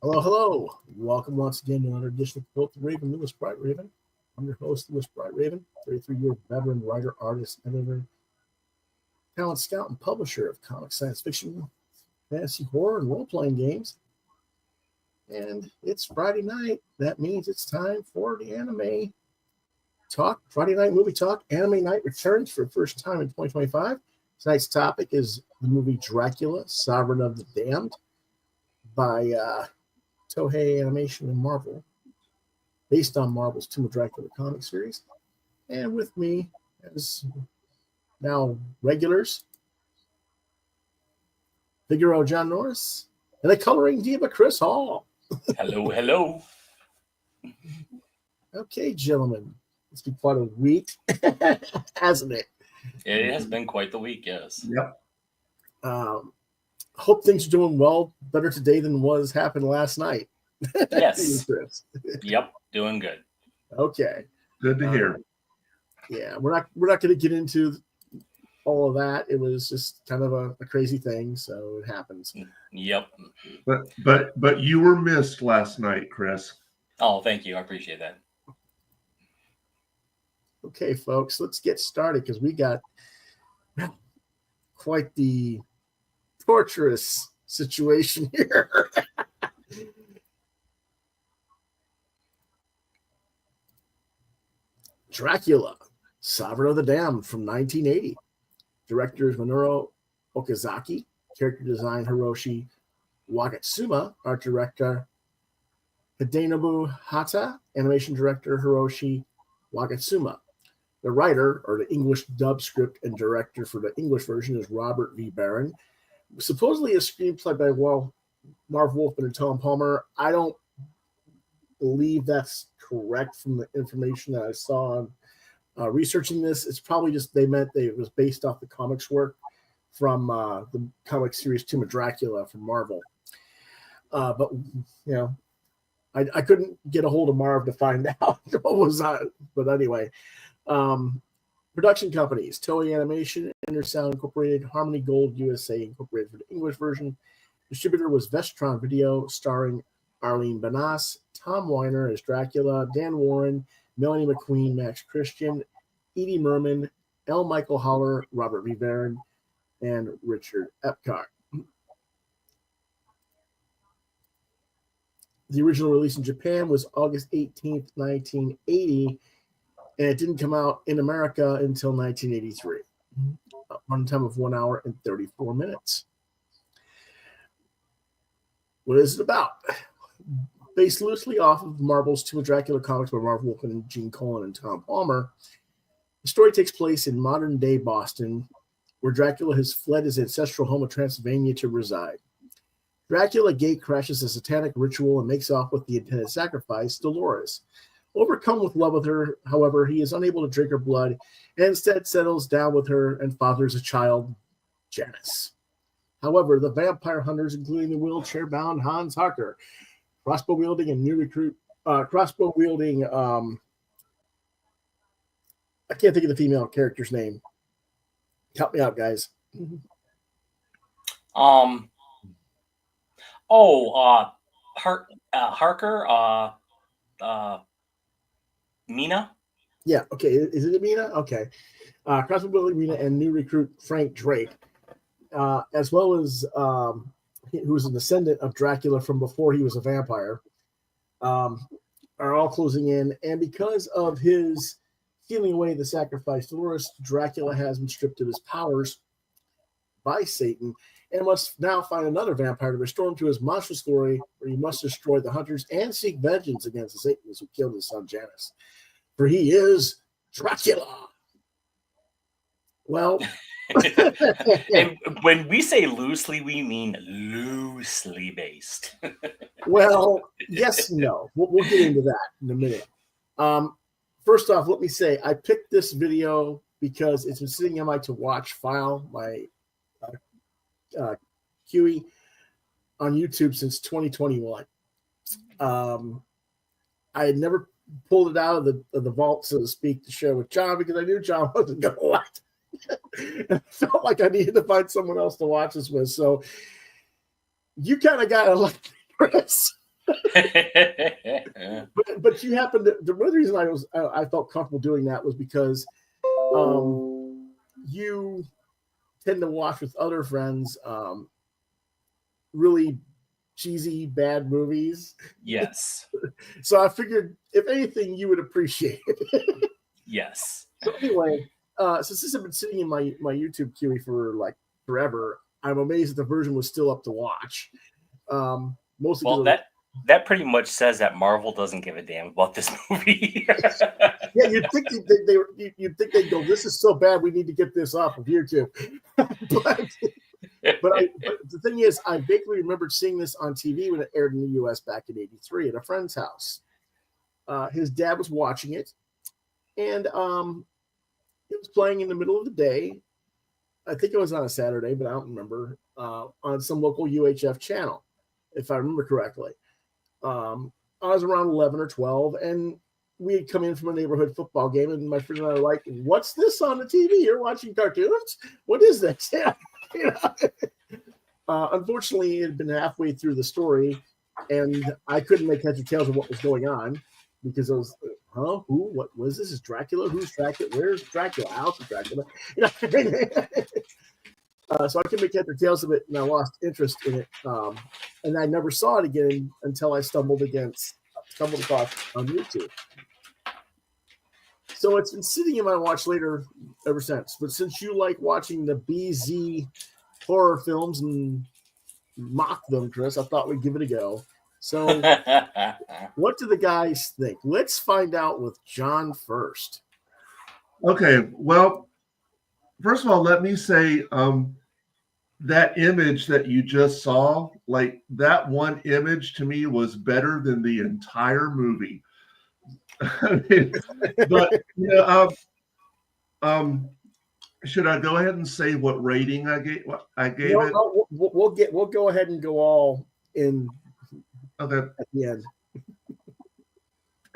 Hello, hello. Welcome once again to another edition of Quoth Raven, Lewis Bright Raven. I'm your host, Lewis Bright Raven, 33-year veteran writer, artist, editor, talent scout, and publisher of comic science fiction, fantasy horror, and role-playing games. And it's Friday night. That means it's time for the anime talk. Friday night movie talk. Anime night returns for the first time in 2025. Tonight's topic is the movie Dracula, Sovereign of the Damned by Toei Animation and Marvel, based on Marvel's Tomb of Dracula comic series. And with me, as now regulars, Figaro John Norris, and the coloring diva Chris Hall. Hello, hello. Okay, gentlemen, it's been quite a week, hasn't it? It has been quite the week, yes. Yep. Hope things are doing well, better today than was happened last night. Yes. Yep, doing good. Okay. Good to hear. Yeah, we're not going to get into all of that. It was just kind of a crazy thing, so it happens. Yep. But you were missed last night, Chris. Oh, thank you. I appreciate that. Okay, folks, let's get started because we got quite the torturous situation here. Dracula, Sovereign of the Damned from 1980. Director is Minoru Okazaki. Character design Hiroshi Wagatsuma. Art director Hidenobu Hata. Animation director Hiroshi Wagatsuma. The writer, or the English dub script and director for the English version, is Robert V. Barron. Supposedly a screenplay by Marv Wolfman and Tom Palmer. I don't believe that's correct from the information that I saw on researching this. It's probably just they meant it was based off the comics work from the comic series Tomb of Dracula from Marvel. But, you know, I couldn't get a hold of Marv to find out what was on. But anyway, production companies: Toei Animation, Intersound Incorporated, Harmony Gold USA Incorporated for the English version. Distributor was Vestron Video, starring Arlene Banas, Tom Weiner as Dracula, Dan Warren, Melanie McQueen, Max Christian, Edie Merman, L. Michael Holler, Robert V. Barron, and Richard Epcot. The original release in Japan was August 18th, 1980, and it didn't come out in America until 1983. Runtime of 1 hour and 34 minutes. What is it about? Based loosely off of Marvel's Tomb of Dracula comics by Marv Wolfman and Gene Colan and Tom Palmer, the story takes place in modern-day Boston, where Dracula has fled his ancestral home of Transylvania to reside. Dracula gate crashes a satanic ritual and makes off with the intended sacrifice, Dolores. Overcome with love with her, however, he is unable to drink her blood and instead settles down with her and fathers a child, Janice. However, the vampire hunters, including the wheelchair-bound Hans Harker, crossbow-wielding and new recruit, I can't think of the female character's name. Help me out, guys. Harker, Mina? Yeah, okay. Is it Mina? Okay. Crossbow-wielding Mina and new recruit Frank Drake, as well as who was a descendant of Dracula from before he was a vampire, are all closing in. And because of his stealing away the sacrifice Dolores, Dracula has been stripped of his powers by Satan and must now find another vampire to restore him to his monstrous glory, where he must destroy the hunters and seek vengeance against the Satanists who killed his son Janus. For he is Dracula. Well... And when we say loosely, we mean loosely based. Well, yes, no. We'll get into that in a minute. First off, let me say I picked this video because it's been sitting on my to watch file, my QE on YouTube since 2021. I had never pulled it out of the vault, so to speak, to share with John because I knew John wasn't going to watch it. I felt like I needed to find someone else to watch this with. So you kind of got to like Chris. but you happen to. The one reason I felt comfortable doing that was because you tend to watch with other friends really cheesy bad movies. Yes. So I figured if anything you would appreciate it. Yes. So anyway, since this has been sitting in my YouTube queue for like forever, I'm amazed that the version was still up to watch. Mostly Well, that pretty much says that Marvel doesn't give a damn about this movie. Yeah, you'd think you'd think they'd go, "This is so bad, we need to get this off of YouTube." but the thing is, I vaguely remembered seeing this on TV when it aired in the U.S. back in '83 at a friend's house. His dad was watching it, and it was playing in the middle of the day. I think it was on a Saturday, but I don't remember. On some local UHF channel, if I remember correctly. I was around 11 or 12, and we had come in from a neighborhood football game, and my friend and I were like, "What's this on the TV? You're watching cartoons? What is this?" Unfortunately, it had been halfway through the story, and I couldn't make heads or tails of what was going on because I was, who, what was this? Is Dracula? Who's Dracula? Where's Dracula? House of Dracula? So I couldn't make heads or tails of it, and I lost interest in it. And I never saw it again until I stumbled across on YouTube. So it's been sitting in my watch later ever since. But since you like watching the BZ horror films and mock them, Chris, I thought we'd give it a go. So what do the guys think? Let's find out with John first. Okay, well, first of all, let me say that image that you just saw, like that one image to me was better than the entire movie. I mean, but should I go ahead and say what rating I gave it? No, we'll go ahead and go all in. Okay. At the end.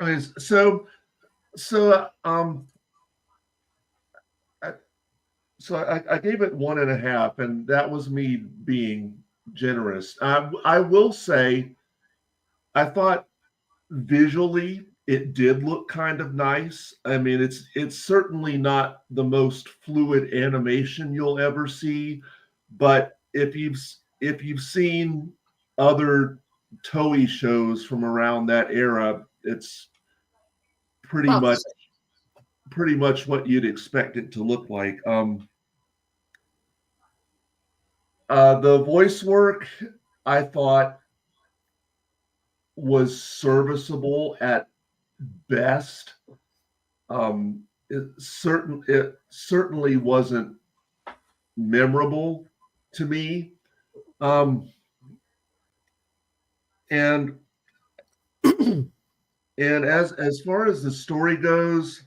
Okay, so I gave it 1.5, and that was me being generous. I will say, I thought visually it did look kind of nice. I mean, it's certainly not the most fluid animation you'll ever see, but if you've seen other Toei shows from around that era, it's pretty much what you'd expect it to look like. The voice work, I thought, was serviceable at best. It certainly wasn't memorable to me. And as far as the story goes,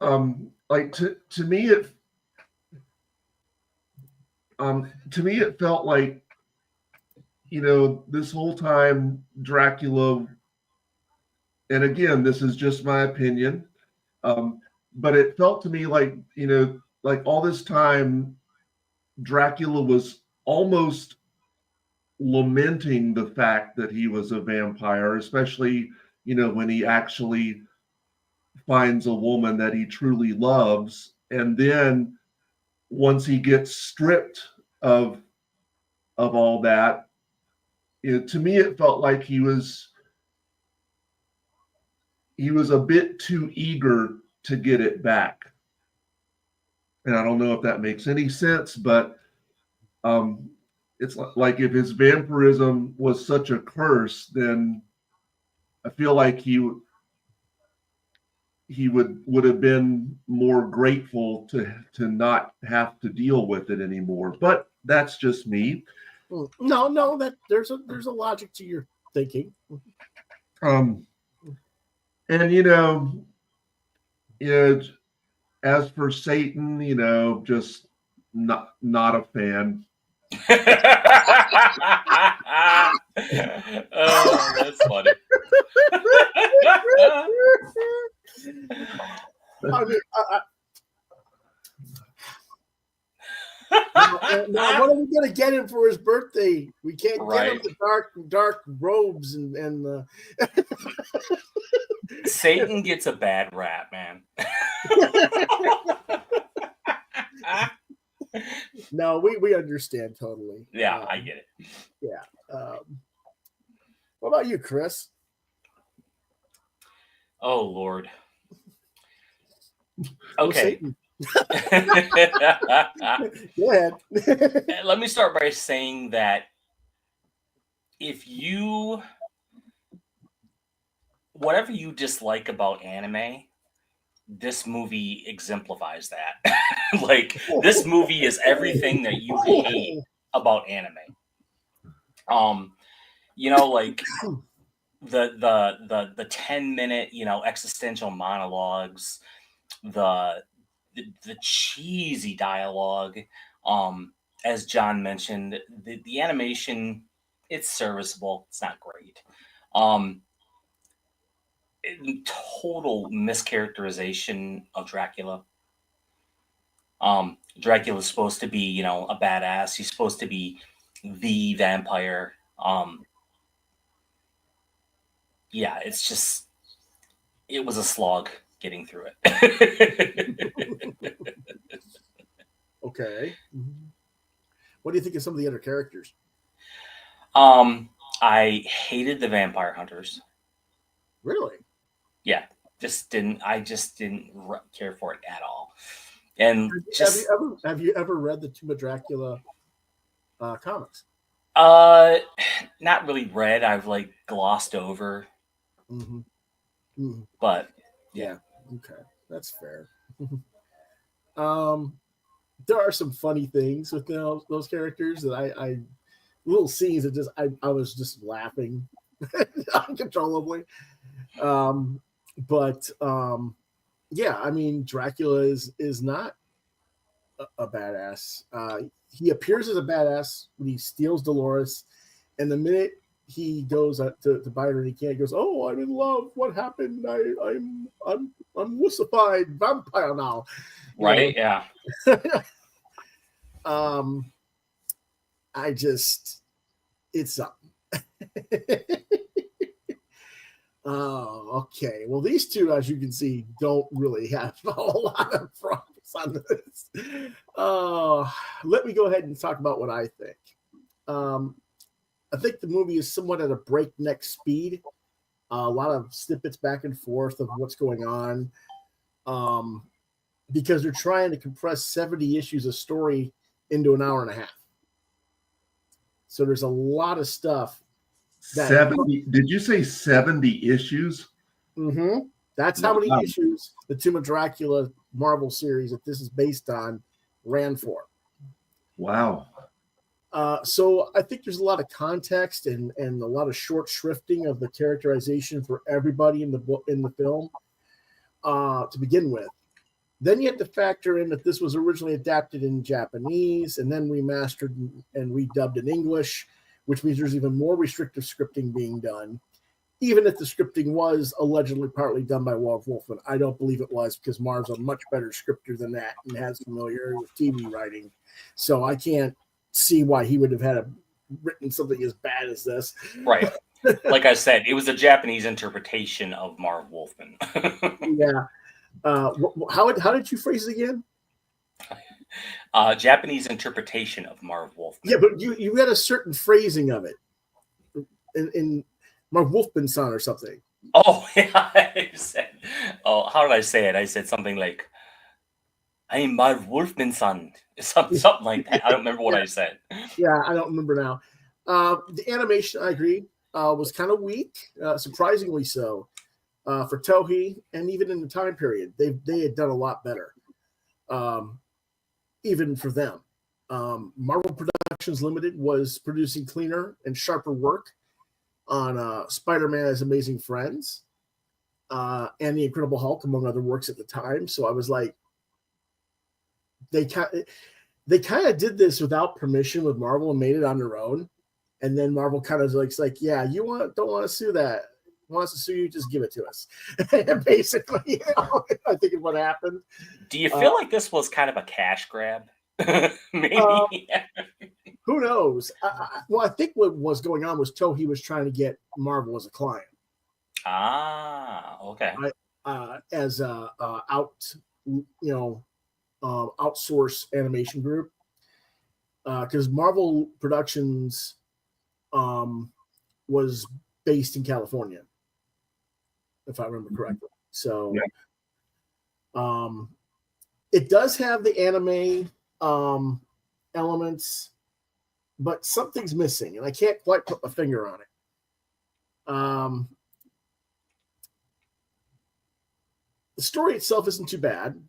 like to me it felt like, this whole time Dracula, and again, this is just my opinion, but it felt to me like, like all this time Dracula was almost lamenting the fact that he was a vampire, especially, when he actually finds a woman that he truly loves. And then once he gets stripped of all that, to me, it felt like he was a bit too eager to get it back. And I don't know if that makes any sense, but it's like if his vampirism was such a curse, then I feel like he would have been more grateful to not have to deal with it anymore. But that's just me. No, that there's a logic to your thinking. And as for Satan, just not a fan. Oh, that's funny. Now, what are we gonna get get him for his birthday. We can't get him Right. the dark robes and the. Satan gets a bad rap, man. No, we understand totally. Yeah, I get it. Yeah. What about you, Chris? Oh Lord. Oh, Okay. Satan. Go ahead. Let me start by saying that if you, whatever you dislike about anime, this movie exemplifies that. Like, this movie is everything that you hate about anime. You know, like the 10-minute, you know, existential monologues, the cheesy dialogue, as John mentioned, the animation, it's serviceable, it's not great. Total mischaracterization of Dracula. Dracula's supposed to be, you know, a badass. He's supposed to be the vampire. Yeah, it's just, it was a slog getting through it. Okay. What do you think of some of the other characters? I hated the vampire hunters. Really? Yeah, I just didn't care for it at all. And have you ever read the Tomb of Dracula comics? Not really read. I've like glossed over. Mm-hmm. Mm-hmm. But yeah, okay, that's fair. There are some funny things with those characters that I little scenes that just I was just laughing uncontrollably. But yeah, I mean, Dracula is not a badass. He appears as a badass when he steals Dolores, and the minute he goes to bite her and he can't, he goes, "Oh, I'm in love. What happened? I'm wussified vampire now." Right? Yeah. I just, it's something. Oh, okay. Well, these two, as you can see, don't really have a whole lot of problems on this. Let me go ahead and talk about what I think. I think the movie is somewhat at a breakneck speed. A lot of snippets back and forth of what's going on. Because they're trying to compress 70 issues of story into an hour and a half. So there's a lot of stuff. 70? Did you say 70 issues? Mm-hmm. That's how many issues the Tomb of Dracula Marvel series that this is based on ran for. Wow. So I think there's a lot of context and a lot of short shrifting of the characterization for everybody in the film to begin with. Then you have to factor in that this was originally adapted in Japanese and then remastered and redubbed in English, which means there's even more restrictive scripting being done. Even if the scripting was allegedly partly done by Marv Wolfman, I don't believe it was, because Marv's a much better scripter than that and has familiarity with TV writing. So I can't see why he would have written something as bad as this. Right. Like I said, it was a Japanese interpretation of Marv Wolfman. Yeah. How did you phrase it again? Japanese interpretation of Marv Wolfman. Yeah, but you had a certain phrasing of it in Marv Wolfman's son or something. Oh, yeah. How did I say it? I said something like, "I'm Marv Wolfman's son." Something like that. I don't remember what I said. Yeah, I don't remember now. The animation, I agree, was kind of weak, surprisingly so. For Toei, and even in the time period, they had done a lot better, even for them. Marvel Productions Limited was producing cleaner and sharper work on Spider-Man's Amazing Friends and The Incredible Hulk, among other works at the time. So I was like, they kind of did this without permission with Marvel and made it on their own. And then Marvel kind of like, yeah, you don't want to sue that. Wants to sue you, just give it to us. Basically, you know, I think is what happened. Do you feel like this was kind of a cash grab? Maybe. Who knows? Well, I think what was going on was Toei was trying to get Marvel as a client. Ah, okay. As a outsource animation group, because Marvel Productions was based in California, if I remember correctly. So, it does have the anime elements, but something's missing, and I can't quite put my finger on it. The story itself isn't too bad.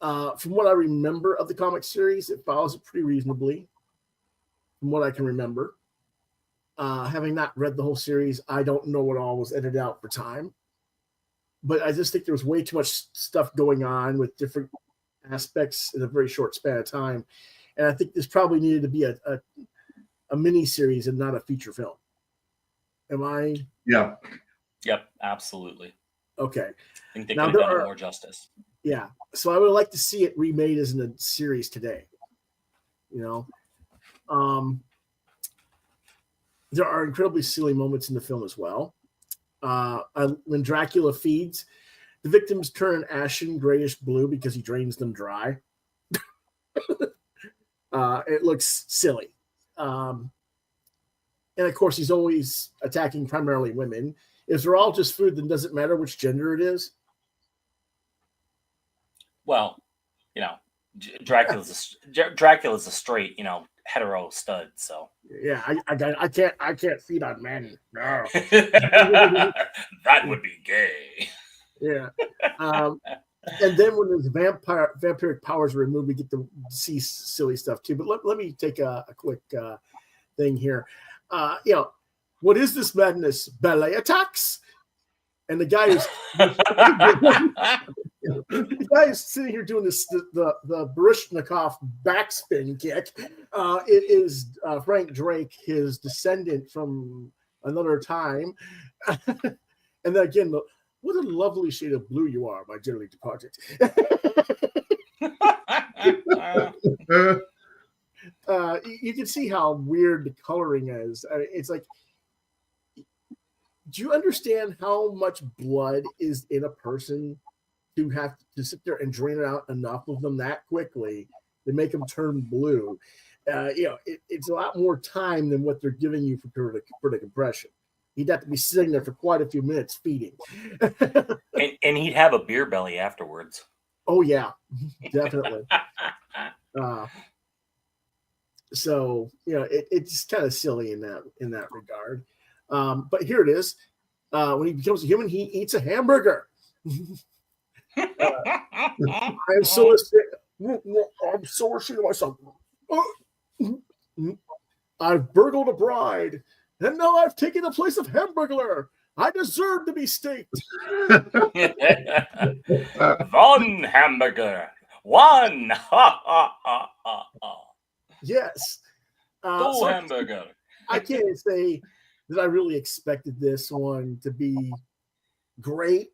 From what I remember of the comic series, it follows it pretty reasonably, from what I can remember. Having not read the whole series, I don't know what all was edited out for time. But I just think there was way too much stuff going on with different aspects in a very short span of time. And I think this probably needed to be a mini series and not a feature film. Am I? Yeah. Yep, absolutely. Okay. I think they could have done it more justice. Yeah. So I would like to see it remade as in a series today. You know? There are incredibly silly moments in the film as well. When Dracula feeds, the victims turn ashen grayish blue because he drains them dry. It looks silly. And of course, he's always attacking primarily women. If they're all just food, then does it matter which gender it is? Well, you know, Dracula's a straight, hetero stud. So yeah, I can't feed on men. No, that would be gay. Yeah. And then when his vampiric powers are removed, we get to see silly stuff too. But let me take a quick thing here. What is this madness? Ballet attacks? And the guy is sitting here doing this the Baryshnikov backspin kick. It is Frank Drake, his descendant from another time. And then again, what a lovely shade of blue you are, my dearly departed. You can see how weird the coloring is. It's like, do you understand how much blood is in a person to have to sit there and drain it out enough of them that quickly to make them turn blue? It's a lot more time than what they're giving you for the compression. He'd have to be sitting there for quite a few minutes feeding. and he'd have a beer belly afterwards. Oh, yeah, definitely. So, it's kind of silly in that regard. But here it is. When he becomes a human, he eats a hamburger. I'm so ashamed of myself. I've burgled a bride, and now I've taken the place of Hamburglar. I deserve to be staked. One hamburger. One. Ha, ha, ha, ha, ha. Yes. Two hamburger. I can't say that I really expected this one to be great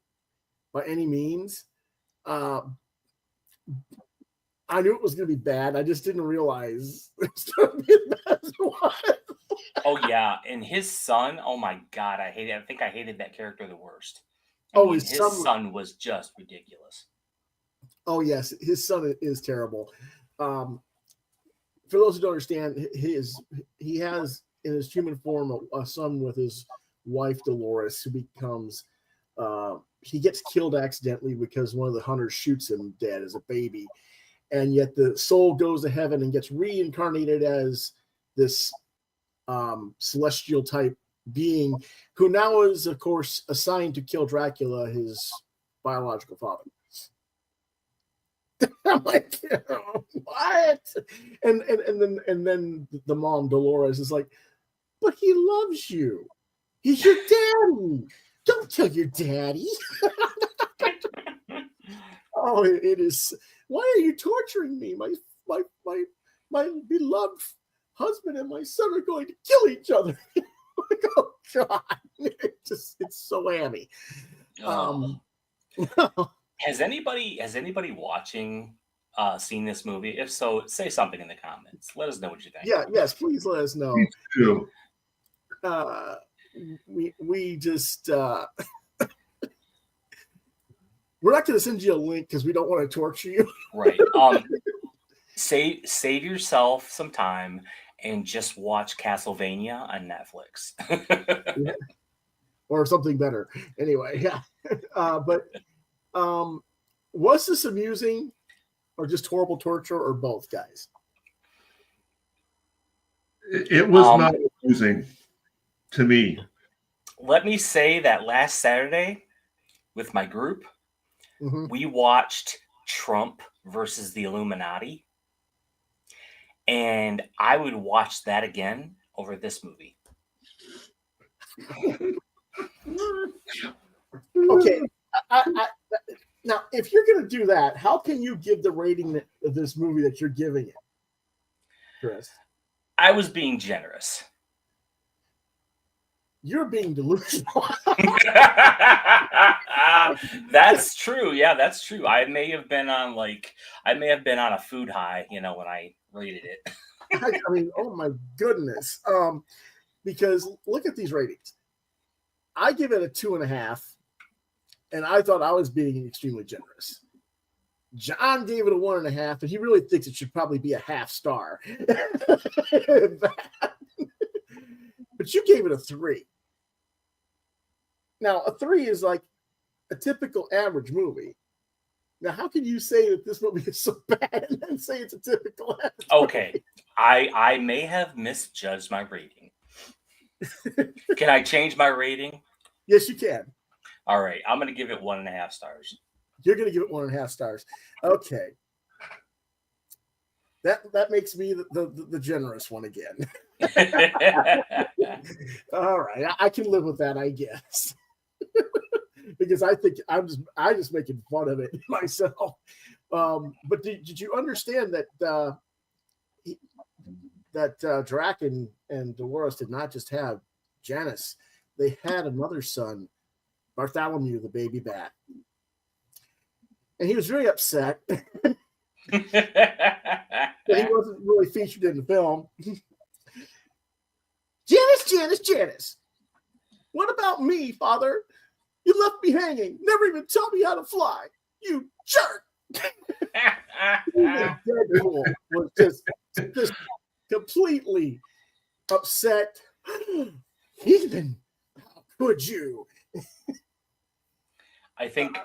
by any means. I knew it was going to be bad. I just didn't realize it was going to be as bad as it was. Oh, yeah. And his son, oh my God, I hate it. I think I hated that character the worst. His son was just ridiculous. Oh, yes. His son is terrible. For those who don't understand, he has in his human form a son with his wife, Dolores, who becomes he gets killed accidentally because one of the hunters shoots him dead as a baby. And yet the soul goes to heaven and gets reincarnated as this celestial type being who now is, of course, assigned to kill Dracula, his biological father. I'm like, what? And then the mom, Dolores, is like, but he loves you. He's your daddy. Don't tell your daddy. Oh, it is. Why are you torturing me? My beloved husband and my son are going to kill each other. Like, oh God, it's so hammy. Has anybody watching seen this movie? If so, say something in the comments. Let us know what you think. Yeah, yes, please let us know. Me too. We just we're not going to send you a link because we don't want to torture you. Right. Save yourself some time and just watch Castlevania on Netflix. Yeah. Or something better. Anyway, yeah. But was this amusing or just horrible torture or both, guys? It was not amusing to me. Let me say that last Saturday with my group, we watched Trump versus the Illuminati. And I would watch that again over this movie. Okay. Now, if you're going to do that, how can you give the rating of this movie that you're giving it, Chris? I was being generous. You're being delusional. That's true. Yeah, that's true. I may have been on a food high, when I rated it. I mean, oh my goodness. Because look at these ratings. I give it a 2.5, and I thought I was being extremely generous. John gave it a 1.5, and he really thinks it should probably be a half star. But you gave it a 3. Now, a 3 is like a typical average movie. Now, how can you say that this movie is so bad and then say it's a typical average Okay, movie? I may have misjudged my rating. Can I change my rating? Yes, you can. All right, I'm going to give it 1.5 stars. You're going to give it 1.5 stars. Okay. That makes me the generous one again. All right, I can live with that, I guess. Because I think I'm just making fun of it myself. But did you understand that Drac and Dolores did not just have Janice? They had another son, Bartholomew, the baby bat. And he was very upset that he wasn't really featured in the film. Janice, what about me, Father? You left me hanging, never even taught me how to fly. You jerk. Deadpool was just completely upset. Heathen, how could you? I think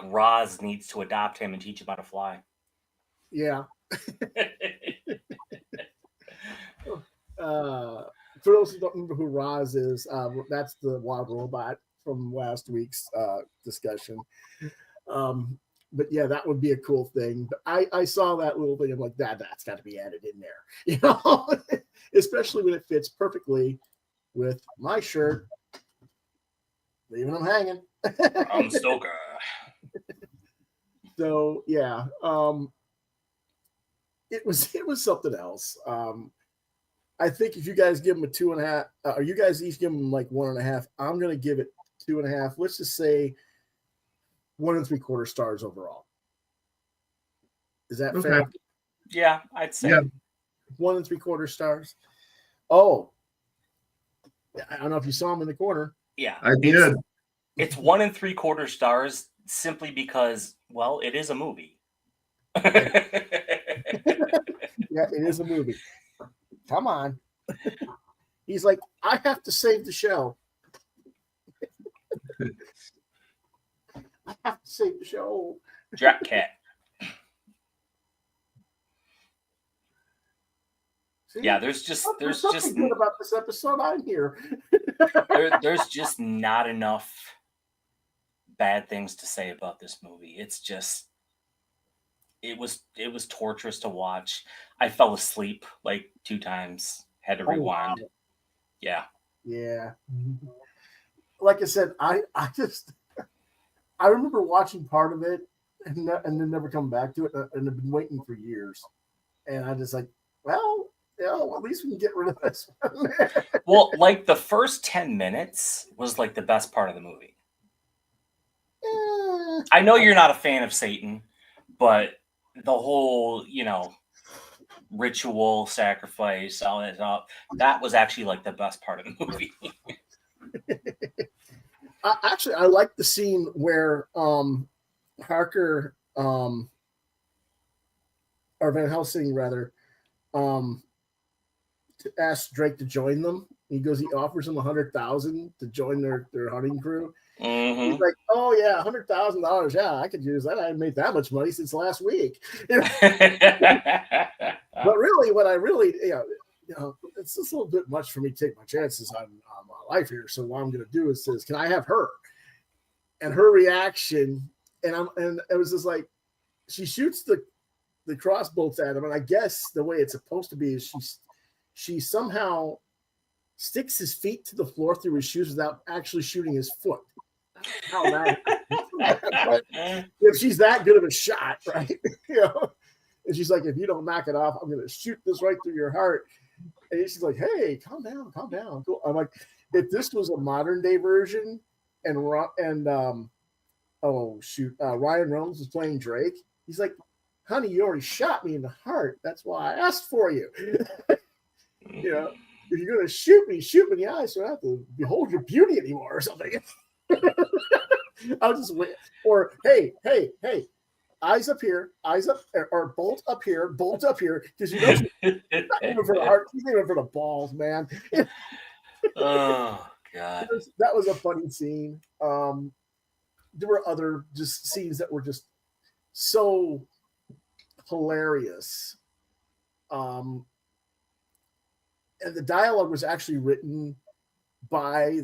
Roz needs to adopt him and teach him how to fly. Yeah. For those who don't remember who Roz is, that's the wild robot from last week's discussion. But yeah, that would be a cool thing. But I saw that little thing. I'm like, that's got to be added in there, especially when it fits perfectly with my shirt, leaving them hanging. I'm Stoker. So yeah, it was something else. I think if you guys give them a 2.5, or you guys each give them like 1.5, I'm gonna give it 2.5. Let's just say 1 3/4 stars overall. Is that fair? Yeah, I'd say 1 3/4 stars. Oh, I don't know if you saw him in the corner. Yeah, I did. It's 1 3/4 stars simply because, well, it is a movie. Yeah, it is a movie. Come on. He's like, I have to save the show. I have to save the show. Drac Cat. See? Yeah, there's just good about this episode. I'm here. there's just not enough bad things to say about this movie. It's just it was torturous to watch. I fell asleep like 2 times. Had to rewind. Wow. Yeah. Yeah. Like I said, I remember watching part of it and then never coming back to it, and I've been waiting for years. And I just like, well, at least we can get rid of this one. Well, like the first 10 minutes was like the best part of the movie. I know you're not a fan of Satan, but the whole, ritual sacrifice, all that stuff, that was actually like the best part of the movie. Actually, I like the scene where Harker or Van Helsing rather asks Drake to join them. He offers him $100,000 to join their hunting crew. Mm-hmm. He's like, "Oh yeah, $100,000. Yeah, I could use that. I haven't made that much money since last week." But really, what I really, it's just a little bit much for me to take my chances on my life here. So what I'm going to do is can I have her? And her reaction, and it was just like, she shoots the crossbolts at him, and I guess the way it's supposed to be is she somehow sticks his feet to the floor through his shoes without actually shooting his foot. How that? If she's that good of a shot, right? And she's like, "If you don't knock it off, I'm going to shoot this right through your heart." And she's like, "Hey, calm down. Cool." I'm like, if this was a modern day version, and Ryan Reynolds was playing Drake, he's like, "Honey, you already shot me in the heart. That's why I asked for you." If you're going to shoot me in the eye, so I don't have to behold your beauty anymore or something. I'll just wait. Or hey, eyes up here, eyes up, or bolt up here, because she's not aiming for the heart, she's aiming for the balls, man. Oh God, that was a funny scene. There were other just scenes that were just so hilarious. And the dialogue was actually written by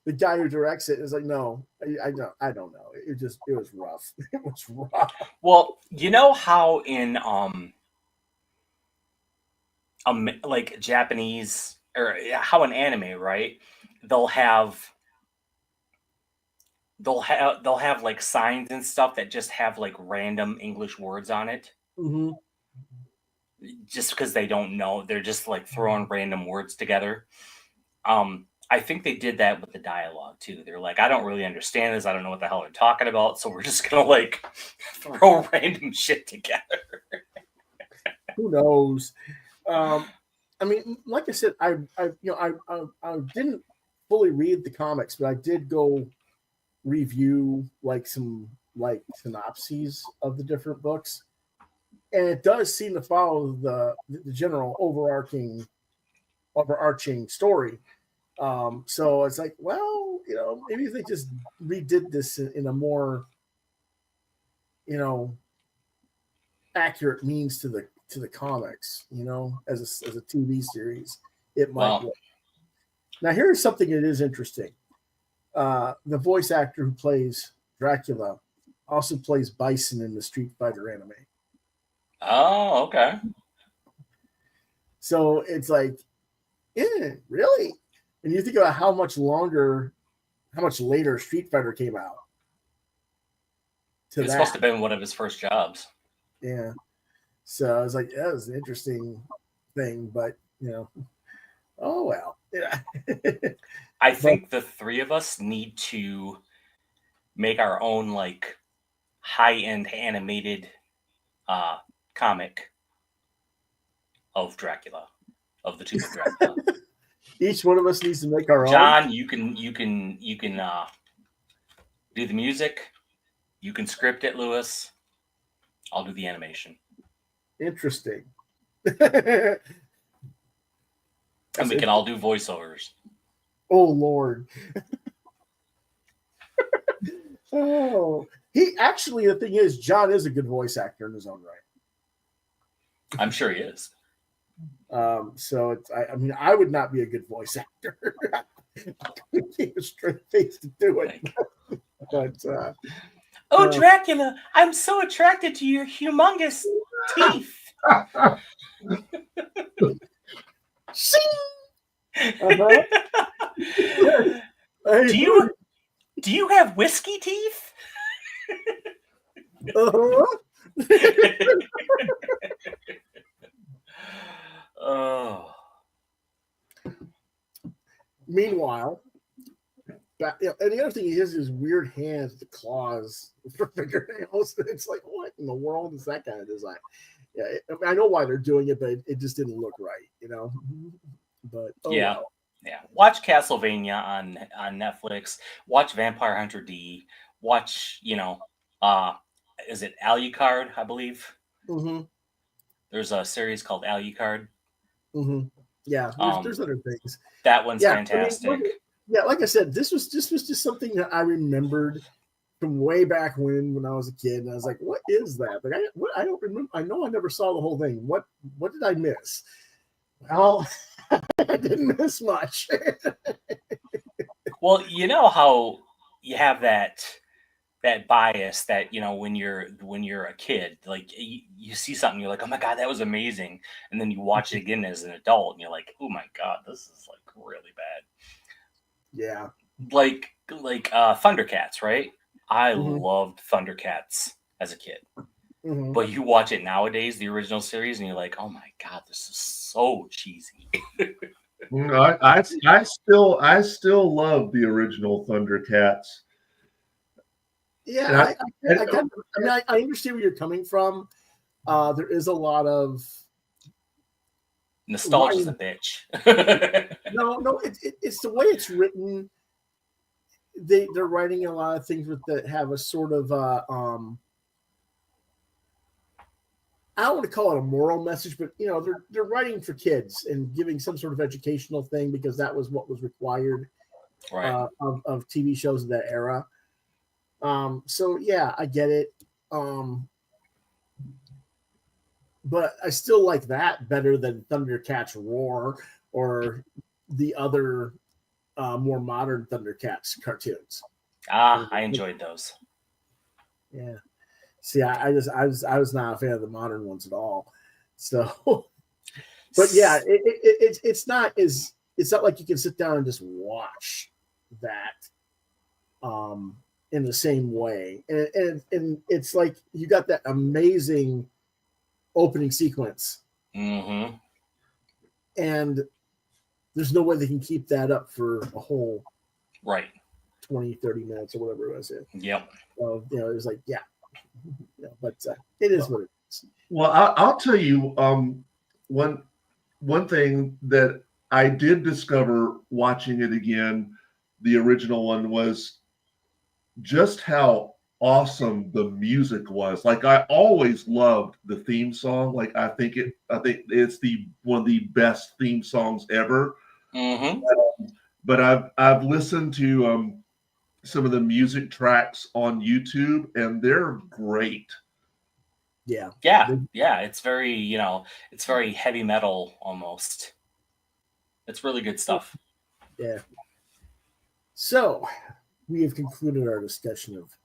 the guy who directs it. Is like, no, I don't know. It was rough. It was rough. Well, you know how in like Japanese, or how in anime, right? They'll have like signs and stuff that just have like random English words on it. Mm-hmm. Just because they don't know, they're just like throwing random words together. I think they did that with the dialogue too. They're like, I don't really understand this. I don't know what the hell they're talking about. So we're just gonna like throw random shit together. Who knows? I mean, like I said, I didn't fully read the comics, but I did go review like some like synopses of the different books, and it does seem to follow the general overarching story. So it's like, well, maybe if they just redid this in a more, accurate means to the comics, as a TV series, it might work. Now, here's something that is interesting. The voice actor who plays Dracula also plays Bison in the Street Fighter anime. Oh, okay. So it's like, really? And you think about how much later Street Fighter came out. It's supposed to have been one of his first jobs. Yeah. So I was like, that was an interesting thing, but oh well. Yeah. I think the three of us need to make our own like high-end animated comic of Dracula, of the Tomb of Dracula. Each one of us needs to make our own. John, you can do the music. You can script it, Lewis. I'll do the animation. Interesting. And we can all do voiceovers. Oh Lord. Oh, the thing is, John is a good voice actor in his own right. I'm sure he is. So I would not be a good voice actor. I couldn't keep a straight face to do it. But Dracula, I'm so attracted to your humongous teeth. Do you have whiskey teeth? Meanwhile, And the other thing, he has his weird hands with the claws for fingernails. It's like, what in the world is that kind of design? Yeah, I know why they're doing it, but it just didn't look right, you know. But yeah. well. Yeah. Watch Castlevania on Netflix. Watch Vampire Hunter D. Watch, is it Alucard, I believe? Mm-hmm. There's a series called Alucard. Mm-hmm. Yeah, there's other things. That one's yeah, fantastic. I mean, yeah, like I said, this was just something that I remembered from way back when I was a kid, and I was like, "What is that?" Like, I don't remember. I know I never saw the whole thing. What did I miss? Well, I didn't miss much. Well, you know how you have that bias that when you're a kid, like you see something, you're like, oh my god, that was amazing, and then you watch it again as an adult, and you're like, oh my god, this is like really bad. Yeah, like Thundercats, right? I loved Thundercats as a kid. But you watch it nowadays, the original series, and you're like, "Oh my god, this is so cheesy." I still love the original Thundercats. Yeah, I understand where you're coming from. There is a lot of nostalgia's a bitch. No, it's the way it's written. They're writing a lot of things that have a sort of I don't want to call it a moral message, but they're writing for kids and giving some sort of educational thing because that was what was required right. Of TV shows of that era. So yeah, I get it. But I still like that better than Thundercats Roar or the other more modern Thundercats cartoons. I enjoyed those. Yeah. See, I was not a fan of the modern ones at all. So, but yeah, it's not like you can sit down and just watch that in the same way, and it's like you got that amazing opening sequence, and there's no way they can keep that up for a whole 20-30 minutes or whatever it was. Yep. So, it was like, yeah. But it is what it is. Well, I'll tell you one thing that I did discover watching it again, the original one, was just how awesome the music was. Like, I always loved the theme song. Like, I think it's one of the best theme songs ever. But I've listened to some of the music tracks on YouTube, and they're great. Yeah. It's very, it's very heavy metal almost. It's really good stuff. Yeah. So we have concluded our discussion of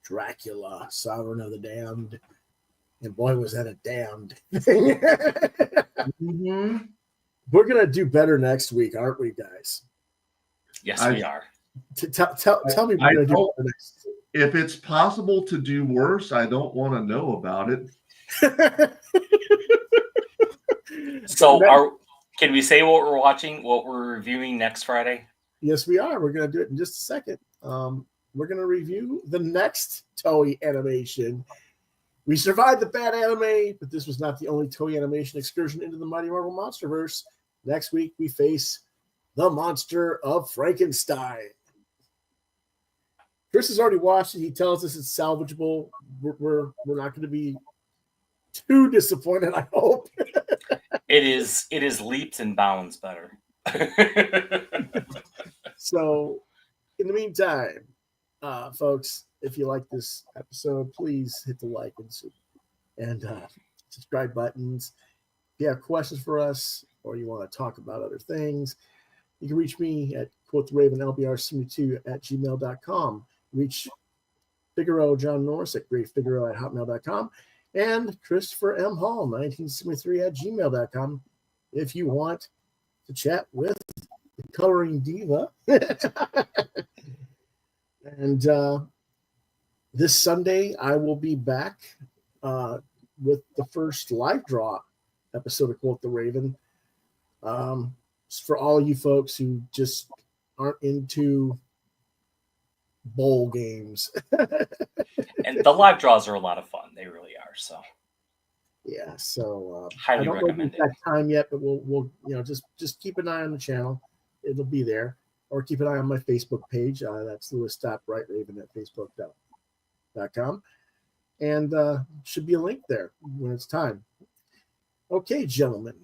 Dracula, Sovereign of the Damned, and boy, was that a damned thing. We're gonna do better next week, aren't we, guys? Yes, we are. Tell me we're gonna do better next. If it's possible to do worse, I don't want to know about it. So can we say what we're watching, what we're reviewing next Friday? Yes, we are. We're going to do it in just a second. We're going to review the next Toei Animation. We survived the bad anime, but this was not the only Toei Animation excursion into the Mighty Marvel Monsterverse. Next week, we face the Monster of Frankenstein. Chris has already watched it. He tells us it's salvageable. We're not going to be too disappointed, I hope. It is leaps and bounds better. So, in the meantime, folks, if you like this episode, please hit the like and subscribe buttons. If you have questions for us or you want to talk about other things, you can reach me at quothravenlbr72@gmail.com. Reach Figaro John Norris at greatfigaro@hotmail.com and Christopher M. Hall 1973@gmail.com if you want to chat with the coloring diva. And this Sunday I will be back with the first live draw episode of Quoth the Raven. For all you folks who just aren't into bowl games. And the live draws are a lot of fun. They really are. So Yeah, so highly I don't know recommend the it. exact time yet, but we'll just keep an eye on the channel. It'll be there, or keep an eye on my Facebook page. That's Lewis.BrightRaven at Facebook.com, and should be a link there when it's time. Okay, gentlemen,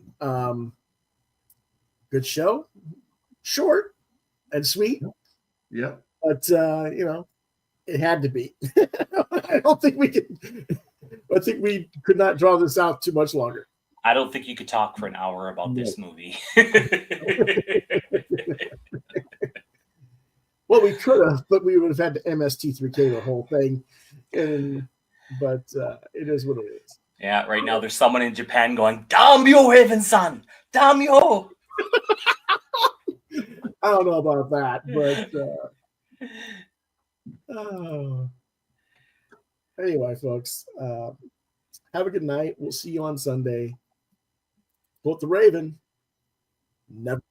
good show, short and sweet. Yeah. But it had to be. I don't think we could. I think we could not draw this out too much longer. I don't think you could talk for an hour about this movie. Well, we could have, but we would have had to MST3K the whole thing. But it is what it is. Yeah, right now there's someone in Japan going, "Damn you, Heaven-san! Damn you!" I don't know about that, but anyway, folks, have a good night. We'll see you on Sunday. Quoth the Raven. Never.